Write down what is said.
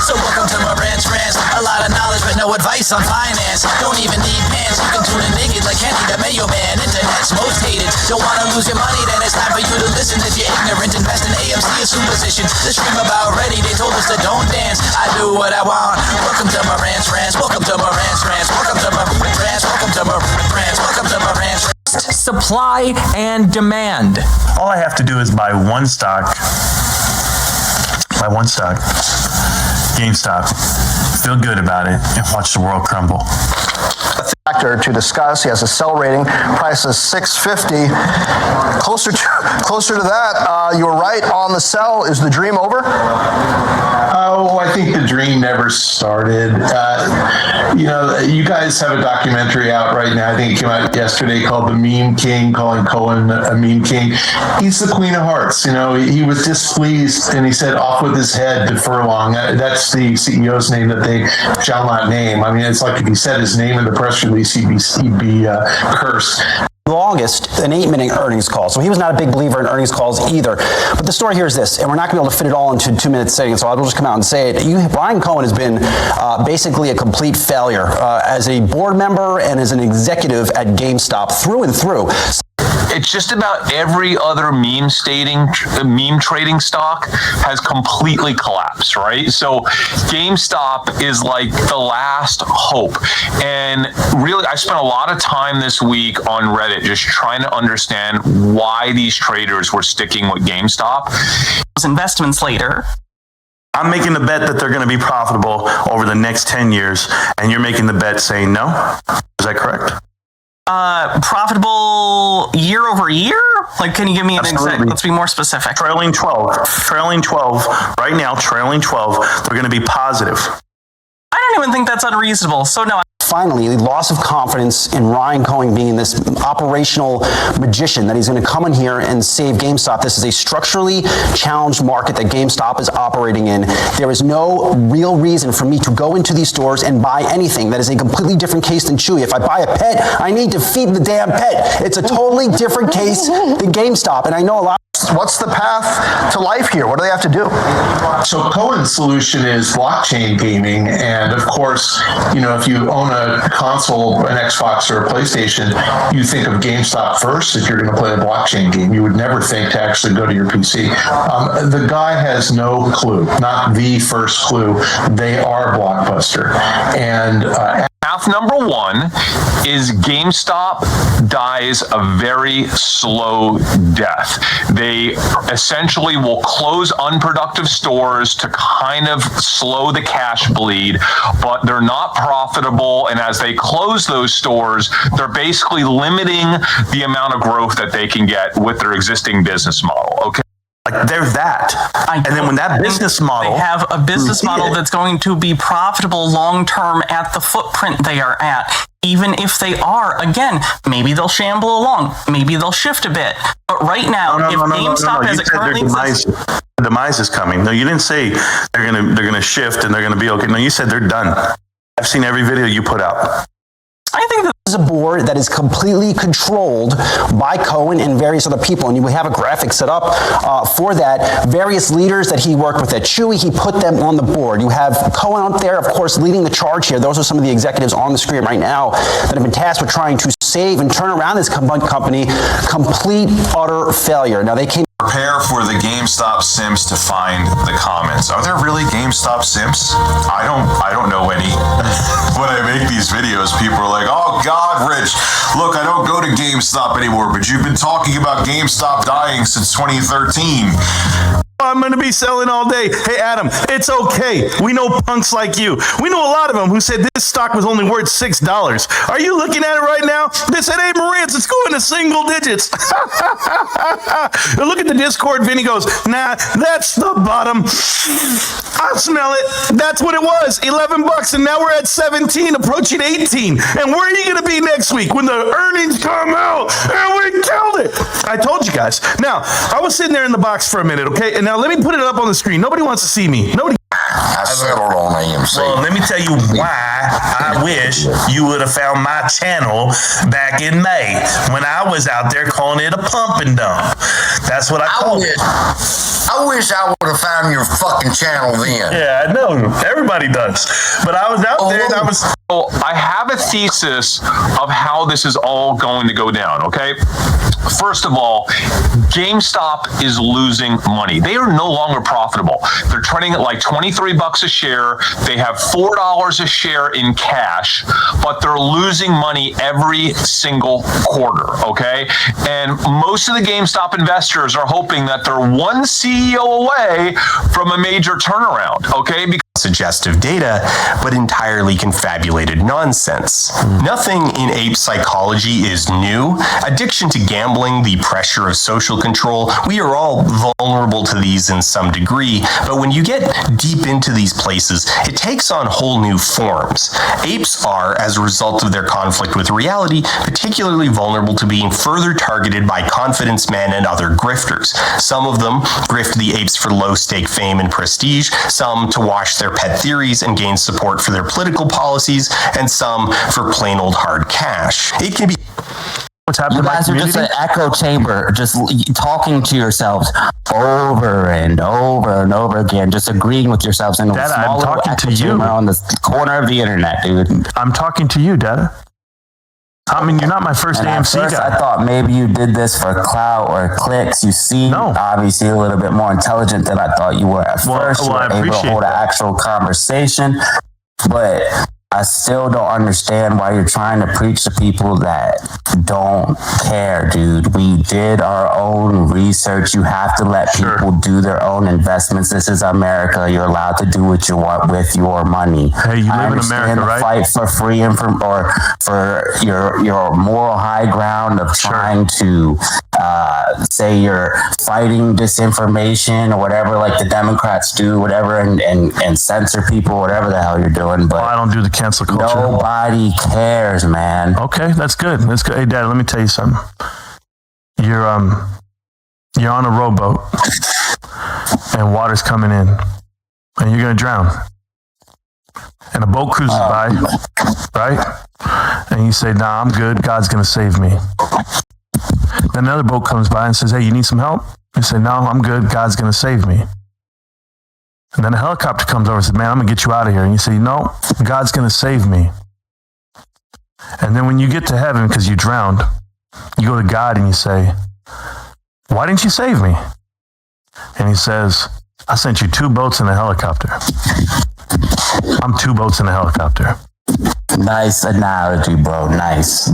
So welcome to Marantz. A lot of knowledge but no advice on finance. Don't even need pants, you can tune in naked like Kenny the Mayo Man. Internet's most hated. Don't wanna lose your money, then it's time for you to listen. If you're ignorant, invest in AMC or Superstition. The stream about ready, they told us to don't dance. I do what I want. Welcome to Marantz. Welcome to Marantz. Welcome to Marantz. Welcome to Marantz. Welcome to Marantz. Supply and demand. All I have to do is buy one stock, GameStop, feel good about it, and watch the world crumble. Factor to discuss. He has a sell rating. Price is $6.50. Closer to that. You were right on the sell. Is the dream over? Oh, I think the dream never started. You guys have a documentary out right now. I think it came out yesterday called The Meme King, calling Cohen a meme king. He's the Queen of Hearts. He was displeased and he said, off with his head to Furlong. That's the CEO's name that they shall not name. I mean, it's like if he said his name in the press release, he'd be cursed. August, an 8-minute earnings call. So he was not a big believer in earnings calls either. But the story here is this, and we're not going to be able to fit it all into 2-minute setting, so I'll just come out and say it. Brian Cohen has been basically a complete failure as a board member and as an executive at GameStop through and through. It's just about every other meme trading stock has completely collapsed, right? So GameStop is like the last hope. And really, I spent a lot of time this week on Reddit just trying to understand why these traders were sticking with GameStop. Investments later. I'm making the bet that they're going to be profitable over the next 10 years, and you're making the bet saying no? Is that correct? Profitable year over year? Like, can you give me an exact? Let's be more specific. Trailing 12 right now, they're going to be positive. I don't even think that's unreasonable. So no. Finally, the loss of confidence in Ryan Cohen being this operational magician that he's going to come in here and save GameStop. This is a structurally challenged market that GameStop is operating in. There is no real reason for me to go into these stores and buy anything. That is a completely different case than Chewy. If I buy a pet, I need to feed the damn pet. It's a totally different case than GameStop. And I know a lot. What's the path to life here? What do they have to do? So Cohen's solution is blockchain gaming. And of course, if you own a console, an Xbox or a PlayStation, you think of GameStop first if you're going to play a blockchain game. You would never think to actually go to your PC. The guy has no clue, not the first clue. They are Blockbuster. And path number one is GameStop dies a very slow death. They essentially will close unproductive stores to kind of slow the cash bleed, but they're not profitable. And as they close those stores, they're basically limiting the amount of growth that they can get with their existing business model. Okay. Like there's that. And then when that business model... They have a business model that's going to be profitable long-term at the footprint they are at. Even if they are, again, maybe they'll shamble along. Maybe they'll shift a bit. But right now, if GameStop has it currently... The demise is coming. No, you didn't say they're gonna shift and they're gonna be okay. No, you said they're done. I've seen every video you put out. I think that this is a board that is completely controlled by Cohen and various other people, and you have a graphic set up for that. Various leaders that he worked with at Chewy, he put them on the board. You have Cohen up there, of course, leading the charge here. Those are some of the executives on the screen right now that have been tasked with trying to save and turn around this company. Complete, utter failure. Now, they came... Prepare for the GameStop simps to find the comments. Are there really GameStop simps? I don't know any. When I make these videos, people are like, oh God, Rich, look, I don't go to GameStop anymore, but you've been talking about GameStop dying since 2013. I'm going to be selling all day. Hey, Adam, it's okay. We know punks like you. We know a lot of them who said this stock was only worth $6. Are you looking at it right now? They said, hey, Marantz, it's going to single digits. Look at the Discord. Vinny goes, nah, that's the bottom. I smell it. That's what it was. $11, and now we're at 17, approaching 18. And where are you going to be next week when the earnings come out? And we killed it. I told you guys. Now, I was sitting there in the box for a minute, okay? And now let me put it up on the screen. Nobody wants to see me. Nobody. I settled on AMC. Well, let me tell you why I wish you would have found my channel back in May when I was out there calling it a pump and dump. That's what I called it. I wish I would have found your fucking channel then. Yeah, I know. Everybody does. But I was out there and I was... So I have a thesis of how this is all going to go down, okay? First of all, GameStop is losing money. They are no longer profitable. They're trading at like $23 a share. They have $4 a share in cash, but they're losing money every single quarter, okay? And most of the GameStop investors are hoping that they're one CEO away from a major turnaround, okay? Because suggestive data, but entirely confabulated nonsense. Nothing in ape psychology is new. Addiction to gambling, the pressure of social control, we are all vulnerable to these in some degree, but when you get deep into these places, it takes on whole new forms. Apes are, as a result of their conflict with reality, particularly vulnerable to being further targeted by confidence men and other grifters. Some of them grift the apes for low-stake fame and prestige, some to wash their pet theories and gain support for their political policies, and some for plain old hard cash. It can be... What's happening? You guys are just an echo chamber, just talking to yourselves over and over and over again, just agreeing with yourselves in a small little echo chamber on the corner of the internet, dude. I'm talking to you, Dada. I mean, you're not my first AMC guy. I thought maybe you did this for clout or clicks. You seem obviously a little bit more intelligent than I thought you were at first. You were able to hold an actual conversation, but I still don't understand why you're trying to preach to people that don't care, dude. We did our own research. You have to let people do their own investments. This is America. You're allowed to do what you want with your money. Hey, you live in America, right? Fight for free and for your moral high ground of trying to say you're fighting disinformation or whatever, like the Democrats do, whatever, and censor people, whatever the hell you're doing. But I don't do the cancel culture. Nobody cares, man. Okay, that's good. That's good. Hey, Dad, let me tell you something. You're on a rowboat, and water's coming in, and you're gonna drown. And a boat cruises by, right? And you say, "Nah, I'm good. God's gonna save me." Then another boat comes by and says, "Hey, you need some help?" You say, "No, I'm good. God's gonna save me." And then a helicopter comes over and says, "Man, I'm going to get you out of here." And you say, "No, God's going to save me." And then when you get to heaven because you drowned, you go to God and you say, "Why didn't you save me?" And he says, "I sent you 2 boats and a helicopter." I'm 2 boats in a helicopter. Nice analogy, bro. Nice.